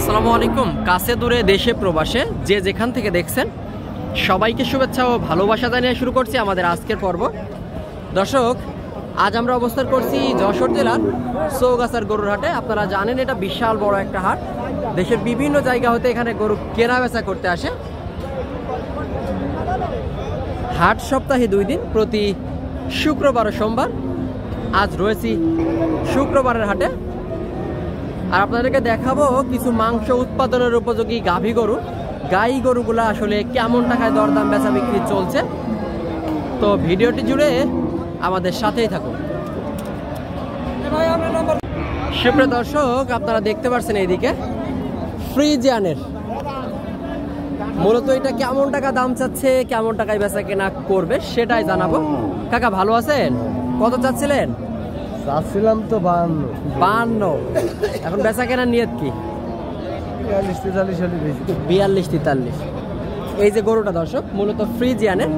আসসালামু আলাইকুম। কাছে দূরে দেশে প্রবাসে যে যেখান থেকে দেখছেন সবাইকে শুভেচ্ছা ও ভালোবাসা জানিয়ে শুরু করছি আমাদের আজকের পর্ব। দর্শক, আজ আমরা অবস্থান করছি যশোর জেলার চৌগাছার গরুর হাটে। আপনারা জানেন এটা বিশাল বড় একটা হাট। দেশের বিভিন্ন জায়গা হতে এখানে গরু কেনা বেচা করতে আসে। হাট সপ্তাহে 2 দিন, প্রতি শুক্রবার ও সোমবার। আজ রয়েছি শুক্রবারের হাটে আর আপনাদেরকে দেখাবো কিছু মাংস উৎপাদনের উপযোগী গাভী গরু। গাই গরুগুলো আসলে কেমন টাকায় দরদাম বেচা বিক্রি চলছে, তো ভিডিওটি জুড়ে আমাদের সাথেই থাকুন। সুপ্রিয় দর্শক, আপনারা দেখতে পাচ্ছেন এইদিকে ফ্রিজিয়ানের, মূলত এটা কেমন টাকা দাম চাচ্ছে, কেমন টাকায় বেচা কেনা করবে সেটাই জানাবো। কাকা ভালো আছেন? কত চাচ্ছিলেন? চাচ্ছিলাম তো 52। এখন বেচা কেনার নিয়ত কি? 42-43। এই যে গরুটা দর্শক মূলত ফ্রিজিয়ানের,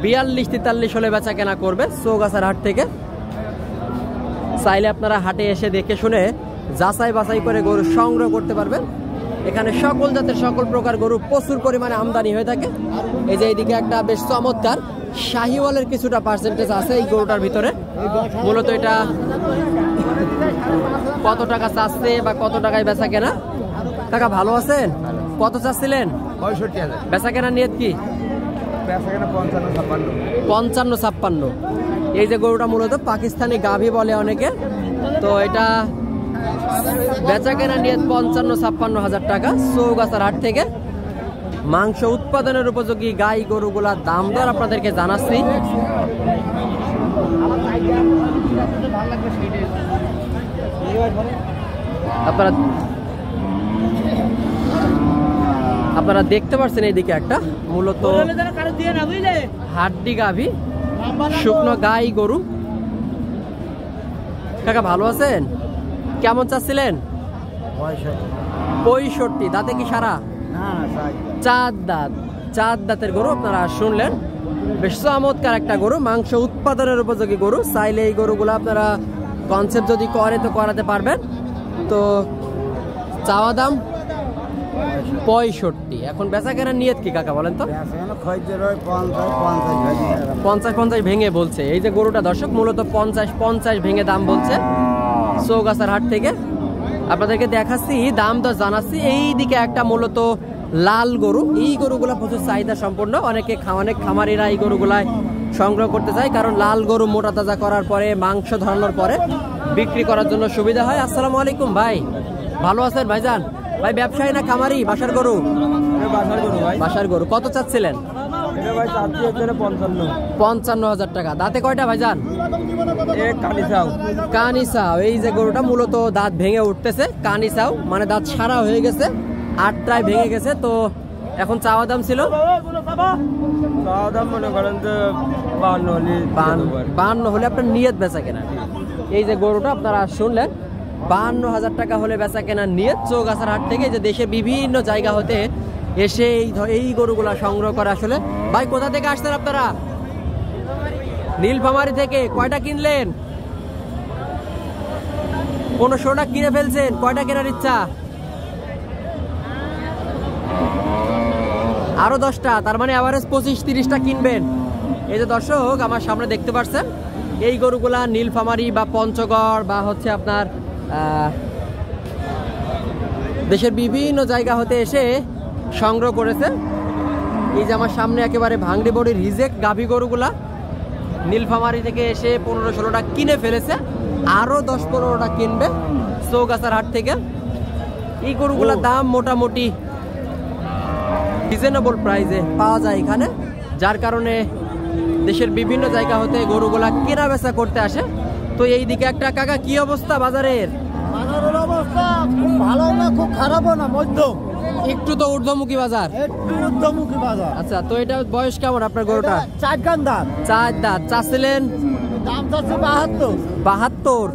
42-43 হলে বেচা কেনা করবে চৌগাছার হাট থেকে। চাইলে আপনারা হাটে এসে দেখে শুনে যাচাই বাছাই করে গরু সংগ্রহ করতে পারবেন। এখানে সকল জাতের সকল প্রকার গরু প্রচুর পরিমাণে আমদানি হয়ে থাকে। এই যে এইদিকে একটা বেশ চমৎকার শাহিওয়ালের কিছুটা পার্সেন্টেজ আছে এই গরুটার ভিতরে। মূলত এটা কত টাকা চাচ্ছে বা কত টাকায় বেচা কেনা? কাকা ভালো আছেন? কত চাচ্ছিলেন? 65,000। বেচা কেনার নিয়ত কি? 55-56। এই যে গরুটা মূলত পাকিস্তানি গাভী বলে অনেকে, তো এটা বেচা কেনা নিয়ত 55-56 হাজার টাকা চৌগাছার হাট থেকে। মাংস উৎপাদনের উপযোগী গাই গরুগুলার দাম দর আপনাদেরকে জানাচ্ছি। আপনারা দেখতে পাচ্ছেন এইদিকে একটা মূলত হাড্ডি গাভী, শুকনো গাই গরু। কাকা ভালো আছেন? কেমন চাচ্ছিলেন? 65। দাঁতে কি সারা? 4 দাঁত। 4 দাঁতের গরু আপনারা শুনলেন। বেশ চমৎকার একটা গরু, মাংস উৎপাদনের উপযোগী গরু। চাইলে এই গরুগুলো আপনারা কনসেপ্ট যদি করে তো করাতে পারবেন। তো চাওয়া দাম 65। এখন বেচা কেনার নিয়ত কি কাকা বলেন তো? 50 ভেঙে বলছে। এই যে গরুটা দর্শক মূলত 50 ভেঙে দাম বলছে চৌগাছার হাট থেকে। আপনাদেরকে দেখাচ্ছি, দাম তো জানাচ্ছি। এই দিকে একটা মূলত লাল গরু। এই গরুগুলা প্রচুর চাহিদা সম্পন্ন। অনেক খামারিরা এই গরুগুলাই সংগ্রহ করতে চায়, কারণ লাল গরু মোটা তাজা করার পরে মাংস ধরানোর পরে বিক্রি করার জন্য সুবিধা হয়। আসসালামু আলাইকুম ভাই, ভালো আছেন ভাইজান? ভাই ব্যবসায়ী না খামারি? বাসার গরু? বাসার গরু। কত চাচ্ছিলেন? 55,000 টাকা। দাঁতে কয়টা ভাইজান? কানিসাও। এই যে গরুটা মূলত দাঁত ভেঙে উঠতেছে। কানিসাও মানে দাঁত সারা হয়ে গেছে, 8টায় ভেঙে গেছে। তো এখন চাওয়া দাম ছিল মনে করেন যে 52 হলে আপনার নিয়ত বেচা কেনা। এই যে গরুটা আপনারা শুনলেন, 52,000 টাকা হলে বেচা কেনার নিয়ত চৌগাছার হাট থেকে। যে দেশের বিভিন্ন জায়গা হতে এসে এই গরুগুলা সংগ্রহ করে। আসলে ভাই কোথা থেকে আসছেন আপনারা? নীলফামারী থেকে। কয়টা কিনলেন? 15টা কিনে ফেলছেন। কয়টা কেনার ইচ্ছা? আরো 10টা, তার মানে এভারেজ 25-30টা কিনবেন। এই যে দর্শক আমার সামনে দেখতে পাচ্ছেন এই গরুগুলা নীলফামারী বা পঞ্চগড় বা হচ্ছে আপনার দেশের বিভিন্ন জায়গা হতে এসে সংগ্রহ করেছে। এই যে আমার সামনে একেবারে ভাঙড়ি বড়ির রিজেক্ট গাভী গরুগুলা নীলফামারী থেকে এসে 15-16টা কিনে ফেলেছে। আরো 10-15টা কিনবে চৌগাছার হাট থেকে। এই গরুগুলার দাম মোটামুটি রিজনেবল প্রাইসে পাওয়া যায় এখানে, যার কারণে দেশের বিভিন্ন জায়গা হতে গরুগুলা কেনা বেচা করতে আসে। তো এই দিকে একটা কাকা, কি অবস্থা বাজারের? অবস্থা খুব ভালো না, খুব খারাপও না, মধ্যম। একটু তো ঊর্ধ্বমুখী বাজার। আচ্ছা, তো এটা বয়স কেমন আপনার গরুটা? 4 দাঁত। 4 দাঁত। চাচ্ছিলেন? দাম চাচ্ছে 72।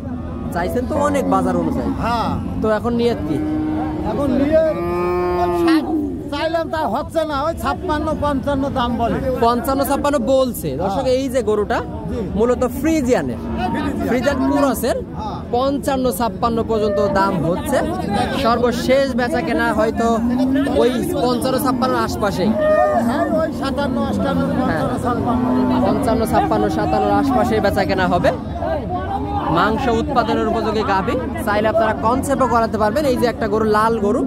চাইছেন তো অনেক বাজার অনুযায়ী। হ্যাঁ। তো এখন নিয়ত কি? এখন নিয়ে চাইলাম তা হচ্ছে না, ওই 56-55 দাম বলে। 55-56 বলছে দর্শক। এই যে গরুটা মূলত ফ্রিজিয়ানের, ফ্রিজিয়ান ক্রসের 55-56 পর্যন্ত দাম হচ্ছে। সর্বশেষ বেচা কেনা হয়তো ওই 55-56 আশপাশেই, হ্যাঁ ওই 57-58 55-56-57 আশপাশেই বেচা কেনা হবে। মাংস উৎপাদনের উপযোগী গাভী, চাইলে আপনারা কনসেপ্টও করাতে পারবেন। এই যে একটা গরু, লাল গরু,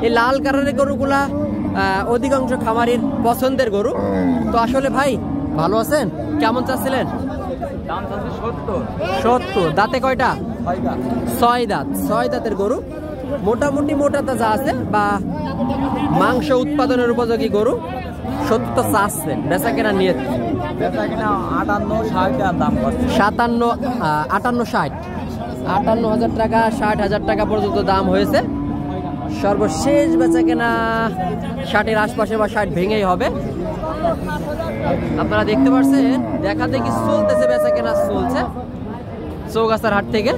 এই লাল কালারের গরুগুলা অধিকাংশ খামারির পছন্দের গরু। তো আসলে ভাই ভালো আছেন? কেমন চাচ্ছিলেন? 70। দাঁতে কয়টা? 6 দাঁত। 6 দাঁতের গরু, মোটামুটি মোটা তাজা আছে বা মাংস উৎপাদনের উপযোগী গরু। 70 তো চাচ্ছেন, বেচা কেনা নিয়ে 58-60 দাম করছে। 58-60 টাকা, 60,000 টাকা পর্যন্ত দাম হয়েছে। সর্বশেষ বেচা কেনা 60-এর আশপাশে বা 60 ভেঙেই হবে। আপনারা দেখতে পাচ্ছেন, দেখা দেখি চলতেছে, বেচা কেনা চলছে চৌগাছার হাট থেকে।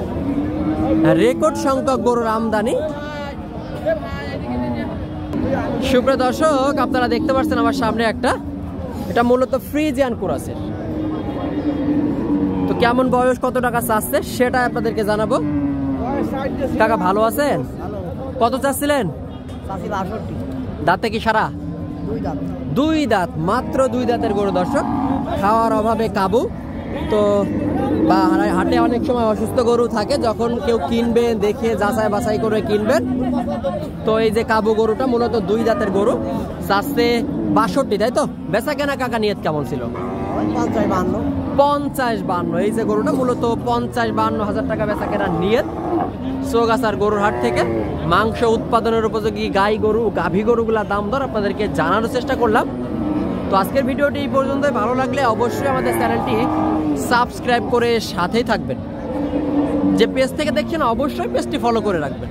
রেকর্ড সংখ্যক গরুর আমদানি। সুপ্রিয় দর্শক, আপনারা দেখতে পাচ্ছেন আমার সামনে একটা, এটা মূলত ফ্রিজিয়ান ক্রসের। তো কেমন বয়স, কত টাকা চাচ্ছে সেটা আপনাদেরকে জানাবো। কাকা ভালো আছেন? কত চাচ্ছিলেন? দাঁতে কি সারা? 2 দাঁত, মাত্র 2 দাঁতের গরু দর্শক। খাওয়ার অভাবে কাবু। তো বা হাটে অনেক সময় অসুস্থ গরু থাকে, যখন কেউ কিনবেন দেখে যাচাই বাছাই করে কিনবেন। তো এই যে কাবু গরুটা মূলত 2 দাঁতের গরু, চাচ্ছে 62, তাই তো? বেচা কেনা কাকা নিয়ত কেমন ছিল? 50-52। এই যে গরুটা মূলত 50-52 হাজার টাকা বেচা কেনা নিয়ত চৌগাছার গরুর হাট থেকে। মাংস উৎপাদনের উপযোগী গাই গরু, গাভী গরুগুলা দাম দর আপনাদেরকে জানানোর চেষ্টা করলাম। তো আজকের ভিডিওটি এই পর্যন্তই। ভালো লাগলে অবশ্যই আমাদের চ্যানেলটি সাবস্ক্রাইব করে সাথেই থাকবেন। যে পেজ থেকে দেখছেন অবশ্যই পেজটি ফলো করে রাখবেন।